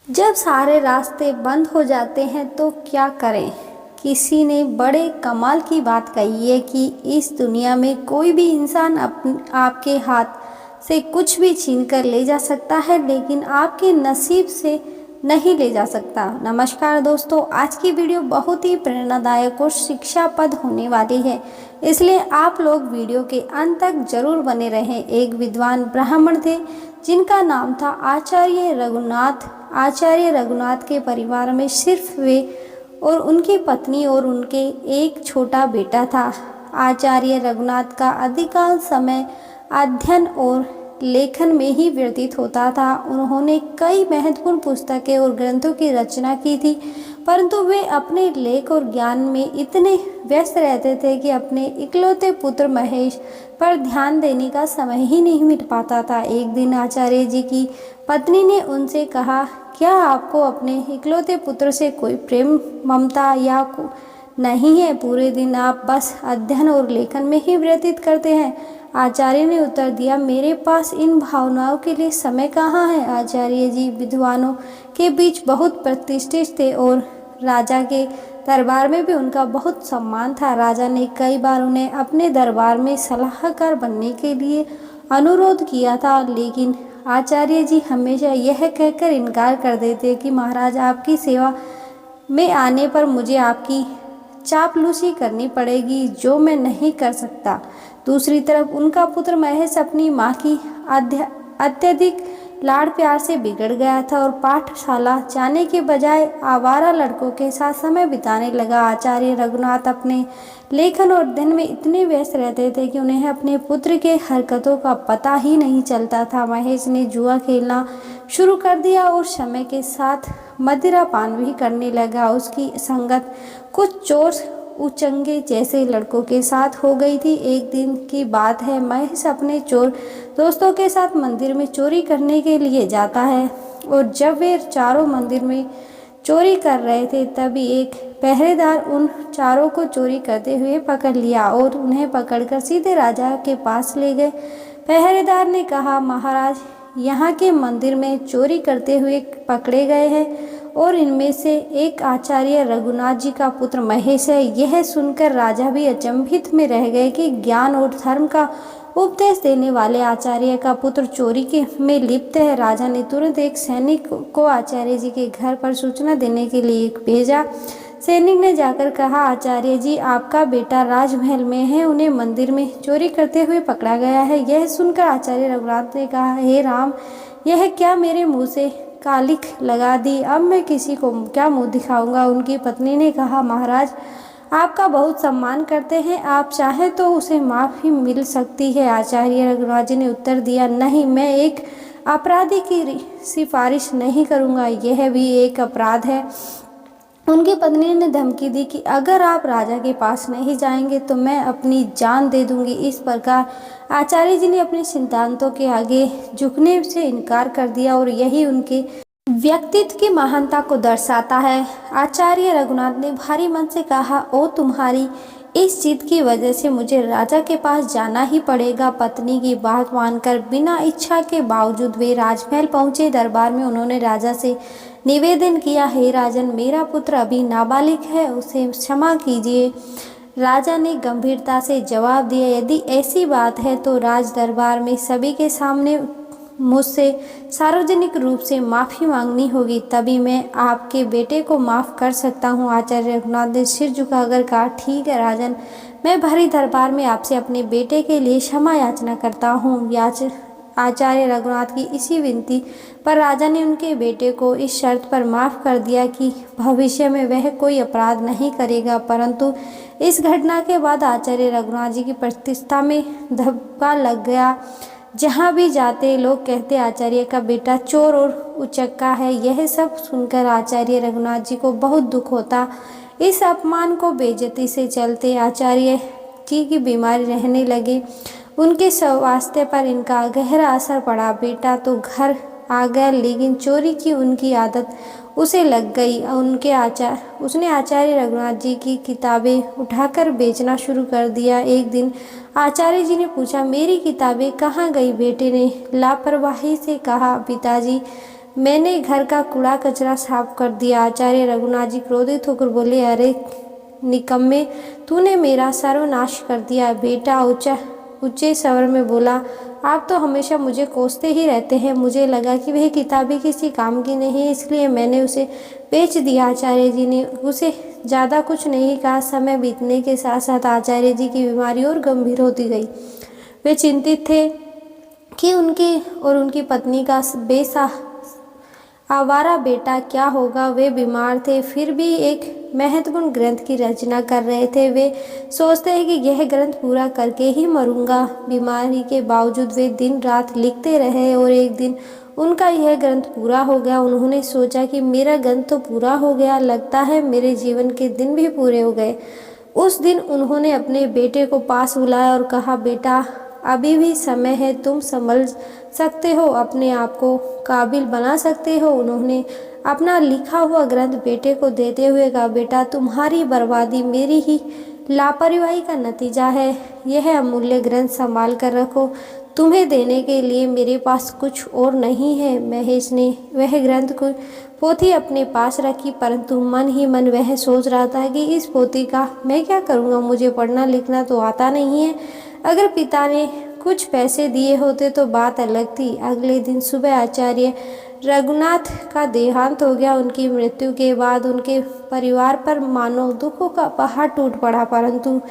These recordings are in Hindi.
जब सारे रास्ते बंद हो जाते हैं तो क्या करें। किसी ने बड़े कमाल की बात कही है कि इस दुनिया में कोई भी इंसान आपके हाथ से कुछ भी छीन कर ले जा सकता है, लेकिन आपके नसीब से नहीं ले जा सकता। नमस्कार दोस्तों, आज की वीडियो बहुत ही प्रेरणादायक और शिक्षाप्रद होने वाली है, इसलिए आप लोग वीडियो के अंत तक जरूर बने रहें। एक विद्वान ब्राह्मण थे जिनका नाम था आचार्य रघुनाथ। आचार्य रघुनाथ के परिवार में सिर्फ वे और उनकी पत्नी और उनके एक छोटा बेटा था। आचार्य रघुनाथ का अधिकांश समय अध्ययन और लेखन में ही व्यतीत होता था। उन्होंने कई महत्वपूर्ण पुस्तकें और ग्रंथों की रचना की थी, परंतु वे अपने लेख और ज्ञान में इतने व्यस्त रहते थे कि अपने इकलौते पुत्र महेश पर ध्यान देने का समय ही नहीं मिल पाता था। एक दिन आचार्य जी की पत्नी ने उनसे कहा, क्या आपको अपने इकलौते पुत्र से कोई प्रेम ममता या नहीं है? पूरे दिन आप बस अध्ययन और लेखन में ही व्यतीत करते हैं। आचार्य ने उत्तर दिया, मेरे पास इन भावनाओं के लिए समय कहाँ है। आचार्य जी विद्वानों के बीच बहुत प्रतिष्ठित थे और राजा के दरबार में भी उनका बहुत सम्मान था। राजा ने कई बार उन्हें अपने दरबार में सलाहकार बनने के लिए अनुरोध किया था, लेकिन आचार्य जी हमेशा यह कहकर इनकार कर देते कि महाराज, आपकी सेवा में आने पर मुझे आपकी चापलूसी करनी पड़ेगी, जो मैं नहीं कर सकता। दूसरी तरफ उनका पुत्र महेश अपनी माँ की अत्यधिक लाड़ प्यार से बिगड़ गया था और पाठशाला जाने के बजाय आवारा लड़कों के साथ समय बिताने लगा। आचार्य रघुनाथ अपने लेखन और अध्ययन में इतने व्यस्त रहते थे कि उन्हें अपने पुत्र के हरकतों का पता ही नहीं चलता था। महेश ने जुआ खेलना शुरू कर दिया और समय के साथ मदिरा पान भी करने लगा। उसकी संगत कुछ चोर उचंगे जैसे लड़कों के साथ हो गई थी। एक दिन की बात है, महेश अपने चोर दोस्तों के साथ मंदिर में चोरी करने के लिए जाता है और जब वे चारों मंदिर में चोरी कर रहे थे, तभी एक पहरेदार उन चारों को चोरी करते हुए पकड़ लिया और उन्हें पकड़कर सीधे राजा के पास ले गए। पहरेदार ने कहा, महाराज, यहाँ के मंदिर में चोरी करते हुए पकड़े गए हैं और इनमें से एक आचार्य रघुनाथ जी का पुत्र महेश है। यह सुनकर राजा भी अचंभित में रह गए कि ज्ञान और धर्म का उपदेश देने वाले आचार्य का पुत्र चोरी के में लिप्त है। राजा ने तुरंत एक सैनिक को आचार्य जी के घर पर सूचना देने के लिए भेजा। सैनिक ने जाकर कहा, आचार्य जी, आपका बेटा राजमहल में है, उन्हें मंदिर में चोरी करते हुए पकड़ा गया है। यह सुनकर आचार्य रघुनाथ ने कहा, हे राम, यह क्या मेरे मुंह से कालिख लगा दी, अब मैं किसी को क्या मुंह दिखाऊंगा। उनकी पत्नी ने कहा, महाराज, आपका बहुत सम्मान करते हैं, आप चाहे तो उसे माफ़ी मिल सकती है। आचार्य रघुनाथ जी ने उत्तर दिया, नहीं, मैं एक अपराधी की सिफारिश नहीं करूंगा, यह भी एक अपराध है। उनकी पत्नी ने धमकी दी कि अगर आप राजा के पास नहीं जाएंगे तो मैं अपनी जान दे दूंगी। इस प्रकार आचार्य जी ने अपने सिद्धांतों के आगे झुकने से इनकार कर दिया और यही उनके व्यक्तित्व की महानता को दर्शाता है। आचार्य रघुनाथ ने भारी मन से कहा, ओ तुम्हारी इस जिद की वजह से मुझे राजा के पास जाना ही पड़ेगा। पत्नी की बात मानकर बिना इच्छा के बावजूद वे राजमहल पहुंचे। दरबार में उन्होंने राजा से निवेदन किया, हे राजन, मेरा पुत्र अभी नाबालिग है, उसे क्षमा कीजिए। राजा ने गंभीरता से जवाब दिया, यदि ऐसी बात है तो राज दरबार में सभी के सामने मुझसे सार्वजनिक रूप से माफ़ी मांगनी होगी, तभी मैं आपके बेटे को माफ़ कर सकता हूँ। आचार्य रघुनाथ ने सिर झुकाकर कहा, ठीक है राजन, मैं भरी दरबार में आपसे अपने बेटे के लिए क्षमा याचना करता हूँ। आचार्य रघुनाथ की इसी विनती पर राजा ने उनके बेटे को इस शर्त पर माफ़ कर दिया कि भविष्य में वह कोई अपराध नहीं करेगा। परंतु इस घटना के बाद आचार्य रघुनाथ जी की प्रतिष्ठा में धब्बा लग गया। जहाँ भी जाते लोग कहते, आचार्य का बेटा चोर और उचक्का है। यह सब सुनकर आचार्य रघुनाथ जी को बहुत दुख होता। इस अपमान को बेइज्जती से चलते आचार्य जी की बीमारी रहने लगे। उनके स्वास्थ्य पर इनका गहरा असर पड़ा। बेटा तो घर आ गया, लेकिन चोरी की उनकी आदत उसे लग गई। उसने आचार्य रघुनाथ जी की किताबें उठाकर बेचना शुरू कर दिया। एक दिन आचार्य जी ने पूछा, मेरी किताबें कहाँ गई? बेटे ने लापरवाही से कहा, पिताजी, मैंने घर का कूड़ा कचरा साफ कर दिया। आचार्य रघुनाथ जी क्रोधित होकर बोले, अरे निकम्मे, तूने मेरा सर्वनाश कर दिया। बेटा ऊंचे स्वर में बोला, आप तो हमेशा मुझे कोसते ही रहते हैं। मुझे लगा कि वह किताबें किसी काम की नहीं, इसलिए मैंने उसे बेच दिया। आचार्य जी ने उसे ज़्यादा कुछ नहीं कहा। समय बीतने के साथ साथ आचार्य जी की बीमारी और गंभीर होती गई। वे चिंतित थे कि उनकी और उनकी पत्नी का आवारा बेटा क्या होगा। वे बीमार थे, फिर भी एक महत्वपूर्ण ग्रंथ की रचना कर रहे थे। वे सोचते हैं कि यह ग्रंथ पूरा करके ही मरूंगा। बीमारी के बावजूद वे दिन रात लिखते रहे और एक दिन उनका यह ग्रंथ पूरा हो गया। उन्होंने सोचा कि मेरा ग्रंथ तो पूरा हो गया, लगता है मेरे जीवन के दिन भी पूरे हो गए। उस दिन उन्होंने अपने बेटे को पास बुलाया और कहा, बेटा अभी भी समय है, तुम संभल सकते हो, अपने आप को काबिल बना सकते हो। उन्होंने अपना लिखा हुआ ग्रंथ बेटे को देते हुए कहा, बेटा तुम्हारी बर्बादी मेरी ही लापरवाही का नतीजा है। यह अमूल्य ग्रंथ संभाल कर रखो, तुम्हें देने के लिए मेरे पास कुछ और नहीं है। महेश ने वह ग्रंथ को पोथी अपने पास रखी, परंतु मन ही मन वह सोच रहा था कि इस पोथी का मैं क्या करूँगा, मुझे पढ़ना लिखना तो आता नहीं है। अगर पिता ने कुछ पैसे दिए होते तो बात अलग थी। अगले दिन सुबह आचार्य रघुनाथ का देहांत हो गया। उनकी मृत्यु के बाद उनके परिवार पर मानो दुखों का पहाड़ टूट पड़ा, परंतु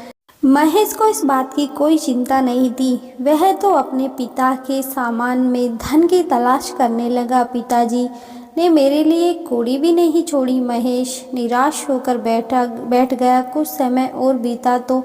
महेश को इस बात की कोई चिंता नहीं थी। वह तो अपने पिता के सामान में धन की तलाश करने लगा। पिताजी ने मेरे लिए कौड़ी भी नहीं छोड़ी। महेश निराश होकर बैठ गया। कुछ समय और बीता तो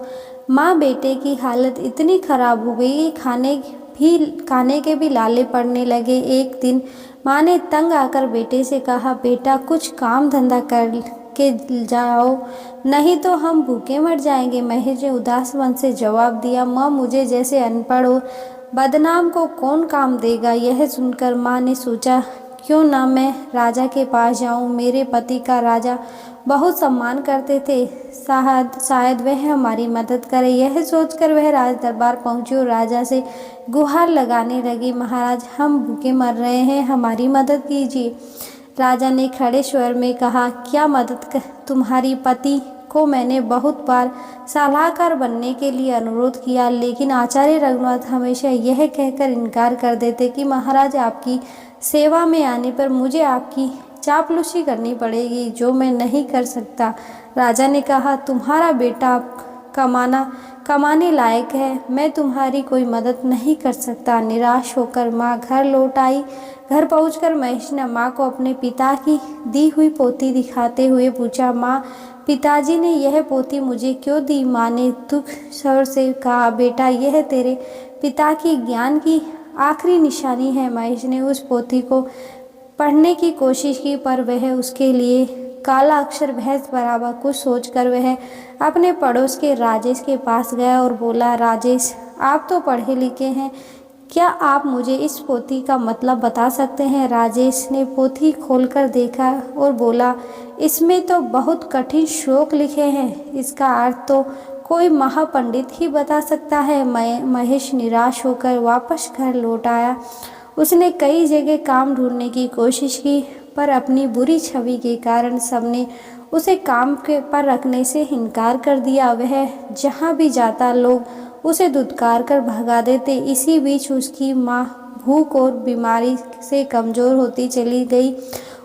माँ बेटे की हालत इतनी खराब हो गई कि खाने के भी लाले पड़ने लगे। एक दिन माँ ने तंग आकर बेटे से कहा, बेटा कुछ काम धंधा कर के जाओ, नहीं तो हम भूखे मर जाएंगे। महेश ने उदास मन से जवाब दिया, माँ मुझे जैसे अनपढ़ और बदनाम को कौन काम देगा। यह सुनकर माँ ने सोचा, क्यों ना मैं राजा के पास जाऊं। मेरे पति का राजा बहुत सम्मान करते थे, शायद वह हमारी मदद करे। यह सोचकर वह राज दरबार पहुंची और राजा से गुहार लगाने लगी, महाराज हम भूखे मर रहे हैं, हमारी मदद कीजिए। राजा ने खड़े स्वर में कहा, क्या मदद कर? तुम्हारी पति को मैंने बहुत बार सलाहकार बनने के लिए अनुरोध किया, लेकिन आचार्य रघुनाथ हमेशा यह कहकर इनकार कर देते कि महाराज आपकी सेवा में आने पर मुझे आपकी चापलूसी करनी पड़ेगी, जो मैं नहीं कर सकता। राजा ने कहा, तुम्हारा बेटा कमाने लायक है, मैं तुम्हारी कोई मदद नहीं कर सकता। निराश होकर माँ घर लौट आई। घर पहुंचकर महेश ने माँ को अपने पिता की दी हुई पोथी दिखाते हुए पूछा, माँ पिताजी ने यह पोथी मुझे क्यों दी? माँ ने दुख स्वर से कहा, बेटा यह तेरे पिता की ज्ञान की आखिरी निशानी है। महेश ने उस पोथी को पढ़ने की कोशिश की, पर वह उसके लिए काला अक्षर भैंस बराबर। कुछ सोचकर वह अपने पड़ोस के राजेश के पास गया और बोला, राजेश आप तो पढ़े लिखे हैं, क्या आप मुझे इस पोथी का मतलब बता सकते हैं? राजेश ने पोथी खोलकर देखा और बोला, इसमें तो बहुत कठिन श्लोक लिखे हैं, इसका अर्थ तो कोई महापंडित ही बता सकता है। महेश निराश होकर वापस घर लौट आया। उसने कई जगह काम ढूंढने की कोशिश की, पर अपनी बुरी छवि के कारण सबने उसे काम के पर रखने से इनकार कर दिया। वह जहाँ भी जाता लोग उसे धुतकार कर भगा देते। इसी बीच उसकी माँ भूख और बीमारी से कमज़ोर होती चली गई।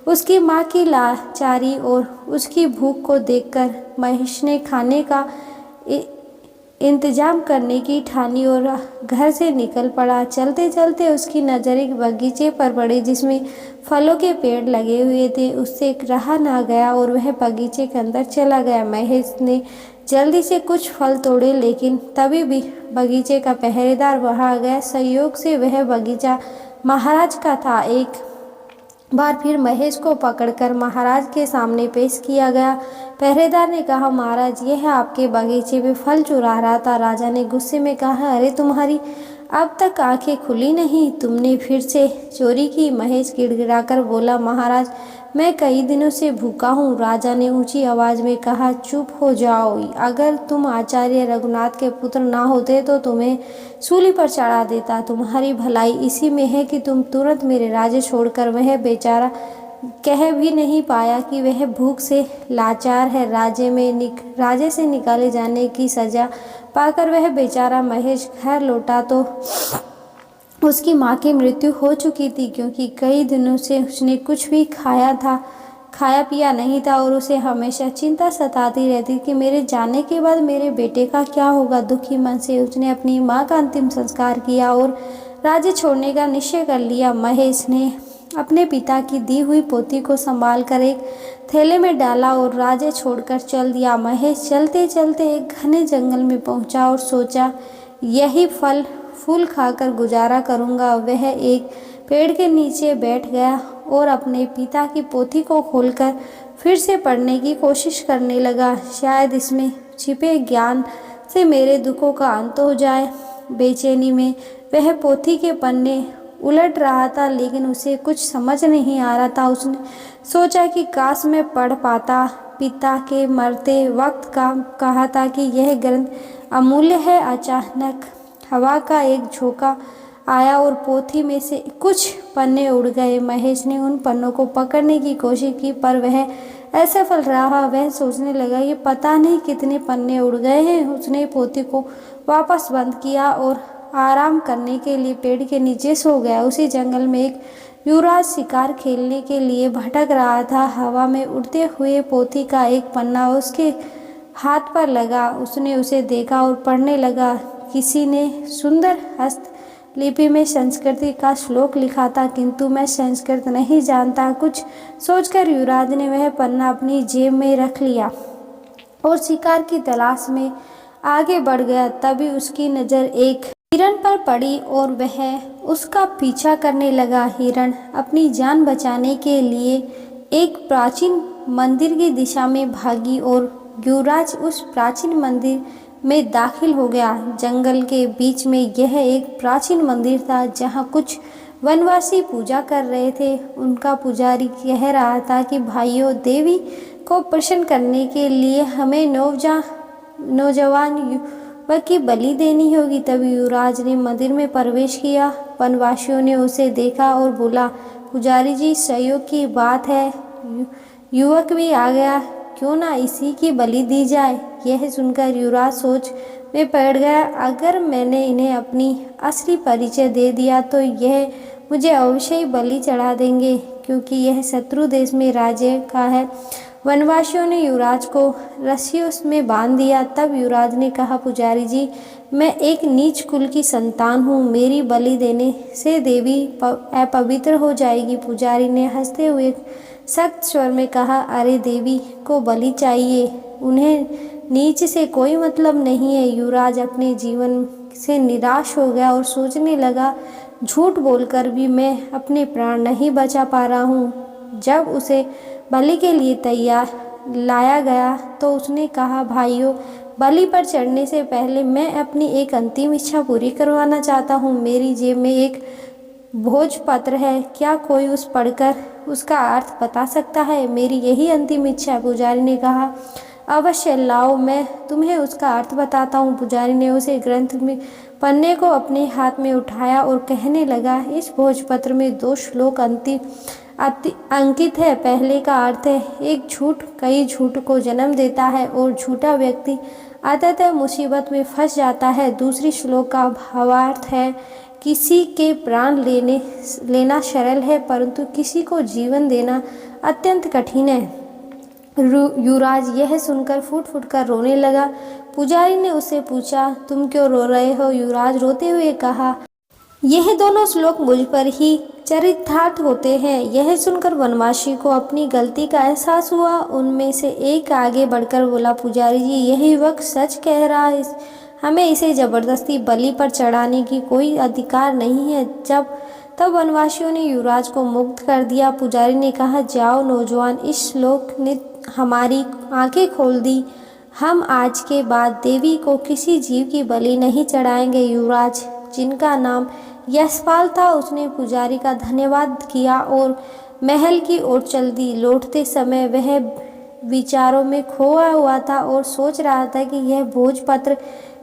उसकी माँ की लाचारी और उसकी भूख को देखकर महेश ने खाने का इंतजाम करने की ठानी और घर से निकल पड़ा। चलते चलते उसकी नज़र एक बगीचे पर पड़ी जिसमें फलों के पेड़ लगे हुए थे। उससे रहा ना गया और वह बगीचे के अंदर चला गया। महेश ने जल्दी से कुछ फल तोड़े, लेकिन तभी भी बगीचे का पहरेदार वहाँ आ गया। संयोग से वह बगीचा महाराज का था। एक बार फिर महेश को पकड़कर महाराज के सामने पेश किया गया। पहरेदार ने कहा, महाराज यह आपके बगीचे में फल चुरा रहा था। राजा ने गुस्से में कहा, अरे तुम्हारी अब तक आंखें खुली नहीं, तुमने फिर से चोरी की? महेश गिड़गिड़ाकर बोला, महाराज मैं कई दिनों से भूखा हूँ। राजा ने ऊंची आवाज में कहा, चुप हो जाओ। अगर तुम आचार्य रघुनाथ के पुत्र ना होते तो तुम्हें सूली पर चढ़ा देता। तुम्हारी भलाई इसी में है कि तुम तुरंत मेरे राज्य छोड़कर, वह बेचारा कह भी नहीं पाया कि वह भूख से लाचार है। राज्य से निकाले जाने की सजा पाकर वह बेचारा महेश घर लौटा तो उसकी माँ की मृत्यु हो चुकी थी, क्योंकि कई दिनों से उसने कुछ भी खाया पिया नहीं था और उसे हमेशा चिंता सताती रहती कि मेरे जाने के बाद मेरे बेटे का क्या होगा। दुखी मन से उसने अपनी माँ का अंतिम संस्कार किया और राज्य छोड़ने का निश्चय कर लिया। महेश ने अपने पिता की दी हुई पोथी को संभाल कर एक थैले में डाला और राज्य छोड़कर चल दिया। महेश चलते चलते एक घने जंगल में पहुंचा और सोचा, यही फल फूल खाकर गुजारा करूंगा। वह एक पेड़ के नीचे बैठ गया और अपने पिता की पोथी को खोलकर फिर से पढ़ने की कोशिश करने लगा। शायद इसमें छिपे ज्ञान से मेरे दुखों का अंत हो जाए। बेचैनी में वह पोथी के पन्ने उलट रहा था, लेकिन उसे कुछ समझ नहीं आ रहा था। उसने सोचा कि काश मैं पढ़ पाता। पिता के मरते वक्त का कहा था कि यह ग्रंथ अमूल्य है। अचानक हवा का एक झोंका आया और पोथी में से कुछ पन्ने उड़ गए। महेश ने उन पन्नों को पकड़ने की कोशिश की, पर वह असफल रहा। वह सोचने लगा, ये पता नहीं कितने पन्ने उड़ गए हैं। उसने पोथी को वापस बंद किया और आराम करने के लिए पेड़ के नीचे सो गया। उसी जंगल में एक युवराज शिकार खेलने के लिए भटक रहा था। हवा में उड़ते हुए पोथी का एक पन्ना उसके हाथ पर लगा। उसने उसे देखा और पढ़ने लगा। किसी ने सुंदर हस्तलिपि में संस्कृति का श्लोक लिखा था, किंतु मैं संस्कृत नहीं जानता। कुछ सोचकर युवराज ने वह पन्ना अपनी जेब में रख लिया और शिकार की तलाश में आगे बढ़ गया। तभी उसकी नज़र एक हिरण पर पड़ी और वह उसका पीछा करने लगा। हिरण अपनी जान बचाने के लिए एक प्राचीन मंदिर की दिशा में भागी और युवराज उस प्राचीन मंदिर में दाखिल हो गया। जंगल के बीच में यह एक प्राचीन मंदिर था, जहाँ कुछ वनवासी पूजा कर रहे थे। उनका पुजारी कह रहा था कि भाइयों, देवी को प्रसन्न करने के लिए हमें नौजवान युवक की बलि देनी होगी। तभी युवराज ने मंदिर में प्रवेश किया। वनवासियों ने उसे देखा और बोला, पुजारी जी, सहयोग की बात है, युवक भी आ गया, क्यों ना इसी की बलि दी जाए। यह सुनकर युवराज सोच में पड़ गया, अगर मैंने इन्हें अपनी असली परिचय दे दिया तो यह मुझे अवश्य ही बलि चढ़ा देंगे, क्योंकि यह शत्रु देश में राज्य का है। वनवासियों ने युवराज को रस्सियों में बांध दिया। तब युवराज ने कहा, पुजारी जी, मैं एक नीच कुल की संतान हूँ, मेरी बलि देने से देवी अपवित्र हो जाएगी। पुजारी ने हंसते हुए सख्त स्वर में कहा, अरे देवी को बलि चाहिए, उन्हें नीच से कोई मतलब नहीं है। युवराज अपने जीवन से निराश हो गया और सोचने लगा, झूठ बोलकर भी मैं अपने प्राण नहीं बचा पा रहा हूँ। जब उसे बलि के लिए तैयार लाया गया तो उसने कहा, भाइयों, बलि पर चढ़ने से पहले मैं अपनी एक अंतिम इच्छा पूरी करवाना चाहता हूँ। मेरी जेब में एक भोजपत्र है, क्या कोई उस पढ़कर उसका अर्थ बता सकता है? मेरी यही अंतिम इच्छा है। पुजारी ने कहा, अवश्य लाओ, मैं तुम्हें उसका अर्थ बताता हूँ। पुजारी ने उसे ग्रंथ में पन्ने को अपने हाथ में उठाया और कहने लगा, इस भोजपत्र में 2 श्लोक अंकित है। पहले का अर्थ है, एक झूठ कई झूठ को जन्म देता है और झूठा व्यक्ति अंततः मुसीबत में फंस जाता है। दूसरी श्लोक का भावार्थ है, किसी के प्राण लेना सरल है, परंतु किसी को जीवन देना अत्यंत कठिन है। युवराज यह सुनकर फूट फूट कर रोने लगा। पुजारी ने उससे पूछा, तुम क्यों रो रहे हो? युवराज रोते हुए कहा, यह दोनों श्लोक मुझ पर ही चरितार्थ होते हैं। यह सुनकर वनवासी को अपनी गलती का एहसास हुआ। उनमें से एक आगे बढ़कर बोला, पुजारी जी, यही युवक सच कह रहा है, हमें इसे जबरदस्ती बलि पर चढ़ाने की कोई अधिकार नहीं है। तब वनवासियों ने युवराज को मुक्त कर दिया। पुजारी ने कहा, जाओ नौजवान, इस श्लोक ने हमारी आंखें खोल दी। हम आज के बाद देवी को किसी जीव की बलि नहीं चढ़ाएंगे। युवराज, जिनका नाम यशपाल था, उसने पुजारी का धन्यवाद किया और महल की ओर चल दी। लौटते समय वह विचारों में खोया हुआ था और सोच रहा था कि यह भोजपत्र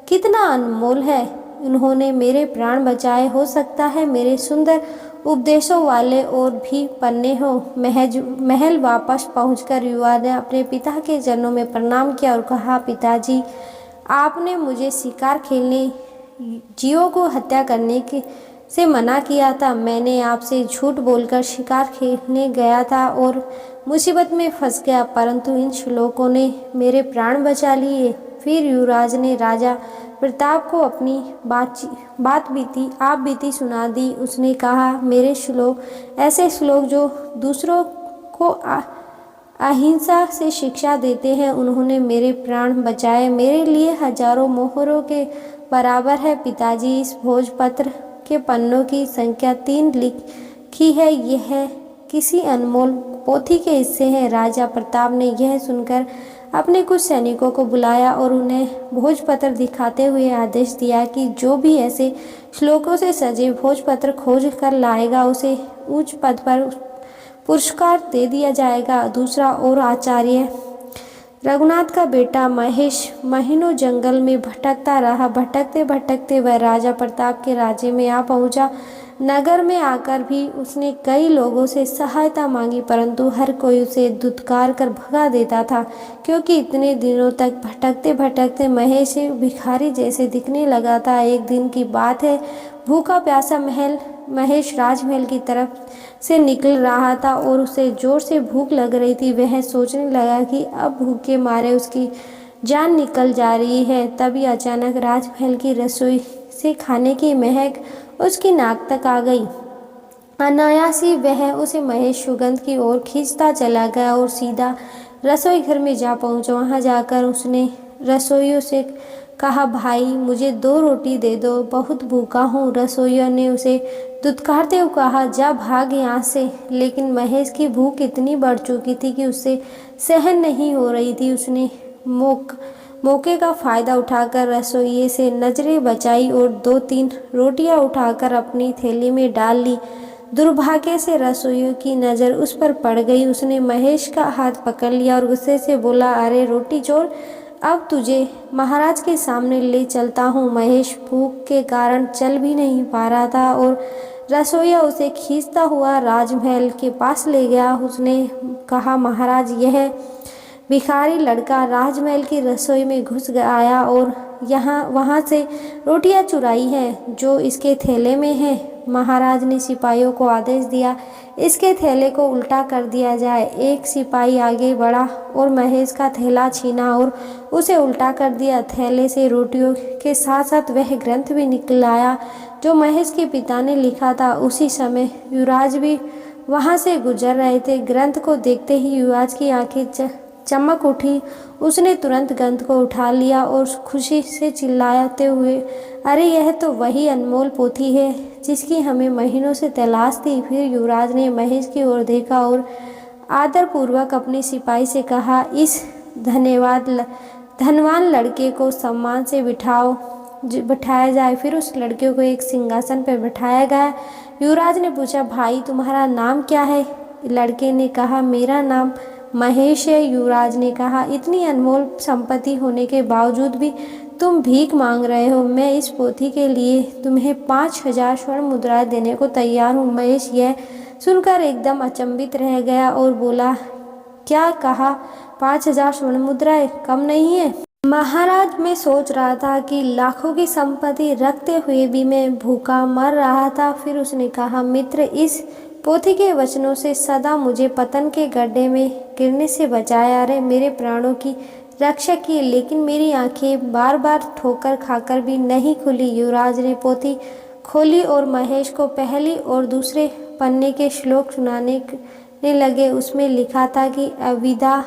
कितना अनमोल है। उन्होंने मेरे प्राण बचाए। हो सकता है मेरे सुंदर उपदेशों वाले और भी पन्ने हो। महल वापस पहुंचकर युवा ने अपने पिता के चरणों में प्रणाम किया और कहा, पिताजी, आपने मुझे शिकार खेलने, जीवों को हत्या करने के से मना किया था। मैंने आपसे झूठ बोलकर शिकार खेलने गया था और मुसीबत में फंस गया, परंतु इन श्लोकों ने मेरे प्राण बचा लिए। फिर युवराज ने राजा प्रताप को अपनी बात बीती सुना दी। उसने कहा, मेरे श्लोक ऐसे श्लोक जो दूसरों को अहिंसा से शिक्षा देते हैं, उन्होंने मेरे प्राण बचाए। मेरे लिए हजारों मोहरों के बराबर है। पिताजी, इस भोजपत्र के पन्नों की संख्या 3 लिखी है। यह किसी अनमोल पोथी के हिस्से हैं। राजा प्रताप ने यह सुनकर अपने कुछ सैनिकों को बुलाया और उन्हें भोजपत्र दिखाते हुए आदेश दिया कि जो भी ऐसे श्लोकों से सजे भोजपत्र खोज कर लाएगा, उसे उच्च पद पर पुरस्कार दे दिया जाएगा। दूसरा और आचार्य रघुनाथ का बेटा महेश महीनों जंगल में भटकता रहा। भटकते भटकते वह राजा प्रताप के राज्य में आ पहुंचा। नगर में आकर भी उसने कई लोगों से सहायता मांगी, परंतु हर कोई उसे धुतकार कर भगा देता था, क्योंकि इतने दिनों तक भटकते भटकते महेश भिखारी जैसे दिखने लगा था। एक दिन की बात है, भूखा प्यासा महेश राजमहल की तरफ से निकल रहा था और उसे जोर से भूख लग रही थी। वह सोचने लगा कि अब भूख के मारे उसकी जान निकल जा रही है। तभी अचानक राजमहल की रसोई से खाने की महक उसकी नाक तक आ गई। अनायास ही वह उसे महेश सुगंध की ओर खींचता चला गया और सीधा रसोई घर में जा पहुंचा। वहां जाकर उसने रसोइयों से कहा, भाई, मुझे 2 रोटी दे दो, बहुत भूखा हूँ। रसोइयों ने उसे दुत्कारते हुए कहा, जा भाग यहाँ से। लेकिन महेश की भूख इतनी बढ़ चुकी थी कि उससे सहन नहीं हो रही थी। उसने मौके का फायदा उठाकर रसोइये से नजरें बचाई और 2-3 रोटियां उठाकर अपनी थैली में डाल ली। दुर्भाग्य से रसोइयों की नज़र उस पर पड़ गई। उसने महेश का हाथ पकड़ लिया और गुस्से से बोला, अरे रोटी चोर, अब तुझे महाराज के सामने ले चलता हूँ। महेश भूख के कारण चल भी नहीं पा रहा था और रसोइया उसे खींचता हुआ राजमहल के पास ले गया। उसने कहा, महाराज, यह भिखारी लड़का राजमहल की रसोई में घुस आया और वहाँ से रोटियां चुराई हैं जो इसके थैले में है। महाराज ने सिपाहियों को आदेश दिया, इसके थैले को उल्टा कर दिया जाए। एक सिपाही आगे बढ़ा और महेश का थैला छीना और उसे उल्टा कर दिया। थैले से रोटियों के साथ साथ वह ग्रंथ भी निकल आया जो महेश के पिता ने लिखा था। उसी समय युवराज भी वहाँ से गुजर रहे थे। ग्रंथ को देखते ही युवराज की आंखें चमक उठी। उसने तुरंत ग्रंथ को उठा लिया और खुशी से चिल्लाते हुए, अरे यह तो वही अनमोल पोथी है जिसकी हमें महीनों से तलाश थी। फिर युवराज ने महेश की ओर देखा और आदरपूर्वक अपने सिपाही से कहा, इस धनवान लड़के को सम्मान से बिठाया जाए। फिर उस लड़के को एक सिंहासन पर बिठाया गया। युवराज ने पूछा, भाई, तुम्हारा नाम क्या है? लड़के ने कहा, मेरा नाम महेश है। युवराज ने कहा, इतनी अनमोल संपत्ति होने के बावजूद भी तुम भीख मांग रहे हो। मैं इस पोथी के लिए तुम्हें 5000 स्वर्ण मुद्राएं देने को तैयार हूँ। महेश यह सुनकर एकदम अचंभित रह गया और बोला, क्या कहा? 5000 स्वर्ण मुद्राएं कम नहीं है? महाराज, मैं सोच रहा था कि लाखों की संपत्ति रखते हुए भी मैं भूखा मर रहा था। फिर उसने कहा, मित्र, इस पोथी के वचनों से सदा मुझे पतन के गड्ढे में गिरने से बचाया। अरे मेरे प्राणों की रक्षा की, लेकिन मेरी आंखें बार बार ठोकर खाकर भी नहीं खुली। युवराज ने पोथी खोली और महेश को पहली और दूसरे पन्ने के श्लोक सुनाने लगे। उसमें लिखा था कि अविद्या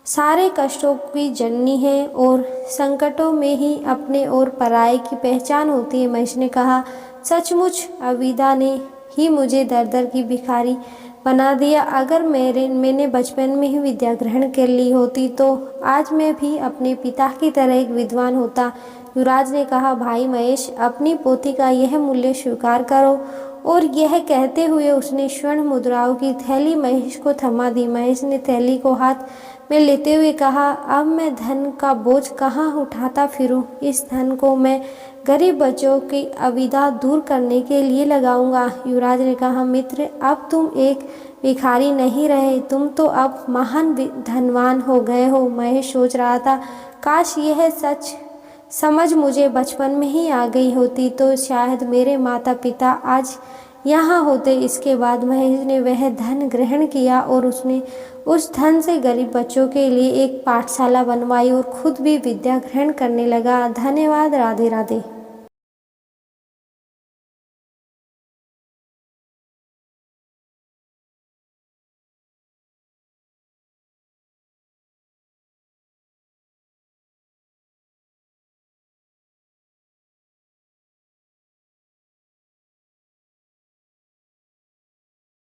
सारे कष्टों की जननी है और संकटों में ही अपने और पराये की पहचान होती है। महेश ने कहा, सचमुच अविद्या ने ही मुझे दर दर की भिखारी बना दिया। अगर मैंने बचपन में ही विद्या ग्रहण कर ली होती तो आज मैं भी अपने पिता की तरह एक विद्वान होता। युवराज ने कहा, भाई महेश, अपनी पोथी का यह मूल्य स्वीकार करो और यह कहते हुए उसने स्वर्ण मुद्राओं की थैली महेश को थमा दी। महेश ने थैली को हाथ में लेते हुए कहा, अब मैं धन का बोझ कहाँ उठाता फिरूं? इस धन को मैं गरीब बच्चों की अविदा दूर करने के लिए लगाऊंगा। युवराज ने कहा, मित्र, अब तुम एक भिखारी नहीं रहे, तुम तो अब महान धनवान हो गए हो। महेश सोच रहा था, काश यह सच समझ मुझे बचपन में ही आ गई होती तो शायद मेरे माता पिता आज यहाँ होते। इसके बाद महेश ने वह धन ग्रहण किया और उसने उस धन से गरीब बच्चों के लिए एक पाठशाला बनवाई और खुद भी विद्या ग्रहण करने लगा। धन्यवाद। राधे राधे।